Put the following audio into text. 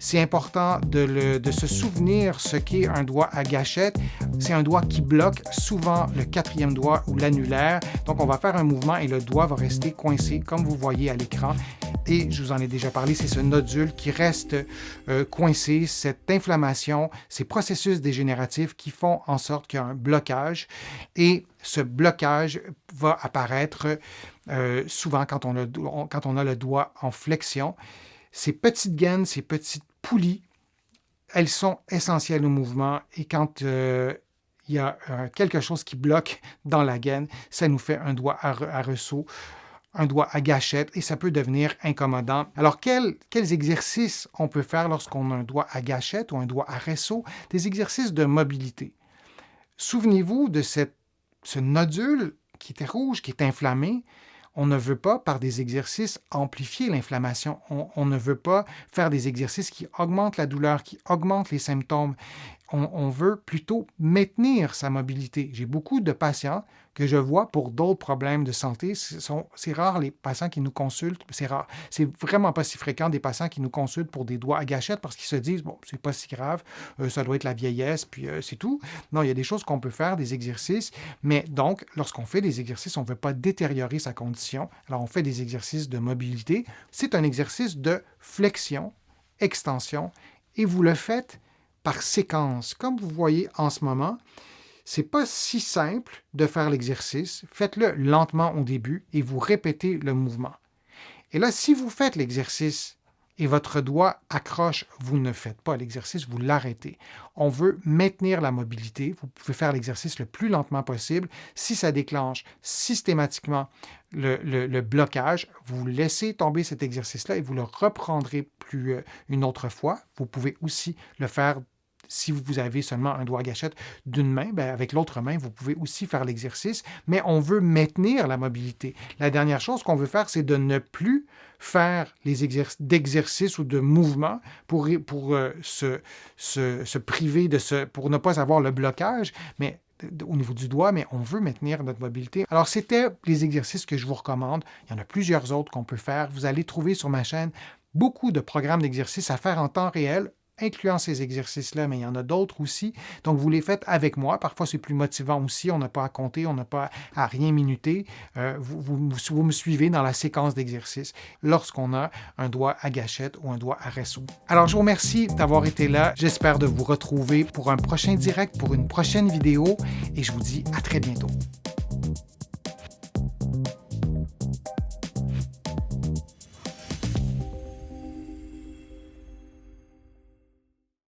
C'est important de se souvenir ce qu'est un doigt à gâchette. C'est un doigt qui bloque souvent le quatrième doigt ou l'annulaire. Donc, on va faire un mouvement et le doigt va rester coincé, comme vous voyez à l'écran. Et je vous en ai déjà parlé, c'est ce nodule qui reste coincé, cette inflammation, ces processus dégénératifs qui font en sorte qu'il y a un blocage. Et ce blocage va apparaître souvent quand on a le doigt en flexion. Ces petites gaines, ces petites poulies, elles sont essentielles au mouvement. Et quand il y a quelque chose qui bloque dans la gaine, ça nous fait un doigt à ressaut, un doigt à gâchette et ça peut devenir incommodant. Alors, quels exercices on peut faire lorsqu'on a un doigt à gâchette ou un doigt à ressaut? Des exercices de mobilité. Souvenez-vous de ce nodule qui était rouge, qui est inflammé. On ne veut pas, par des exercices, amplifier l'inflammation. On ne veut pas faire des exercices qui augmentent la douleur, qui augmentent les symptômes. On veut plutôt maintenir sa mobilité. J'ai beaucoup de patients que je vois pour d'autres problèmes de santé. C'est rare les patients qui nous consultent. C'est rare. C'est vraiment pas si fréquent des patients qui nous consultent pour des doigts à gâchette parce qu'ils se disent, bon, c'est pas si grave, ça doit être la vieillesse, puis c'est tout. Non, il y a des choses qu'on peut faire, des exercices. Mais donc, lorsqu'on fait des exercices, on ne veut pas détériorer sa condition. Alors, on fait des exercices de mobilité. C'est un exercice de flexion, extension, et vous le faites par séquence. Comme vous voyez en ce moment, c'est pas si simple de faire l'exercice. Faites-le lentement au début et vous répétez le mouvement. Et là, si vous faites l'exercice et votre doigt accroche, vous ne faites pas l'exercice, vous l'arrêtez. On veut maintenir la mobilité. Vous pouvez faire l'exercice le plus lentement possible. Si ça déclenche systématiquement le blocage, vous laissez tomber cet exercice-là et vous le reprendrez une autre fois. Vous pouvez aussi le faire. Si vous avez seulement un doigt à gâchette d'une main, avec l'autre main, vous pouvez aussi faire l'exercice, mais on veut maintenir la mobilité. La dernière chose qu'on veut faire, c'est de ne plus faire d'exercices ou de mouvements pour se priver pour ne pas avoir le blocage, mais au niveau du doigt, mais on veut maintenir notre mobilité. Alors, c'était les exercices que je vous recommande. Il y en a plusieurs autres qu'on peut faire. Vous allez trouver sur ma chaîne beaucoup de programmes d'exercices à faire en temps réel, incluant ces exercices-là, mais il y en a d'autres aussi. Donc, vous les faites avec moi. Parfois, c'est plus motivant aussi. On n'a pas à compter, on n'a pas à rien minuter. Vous me suivez dans la séquence d'exercices lorsqu'on a un doigt à gâchette ou un doigt à ressaut. Alors, je vous remercie d'avoir été là. J'espère de vous retrouver pour un prochain direct, pour une prochaine vidéo, et je vous dis à très bientôt.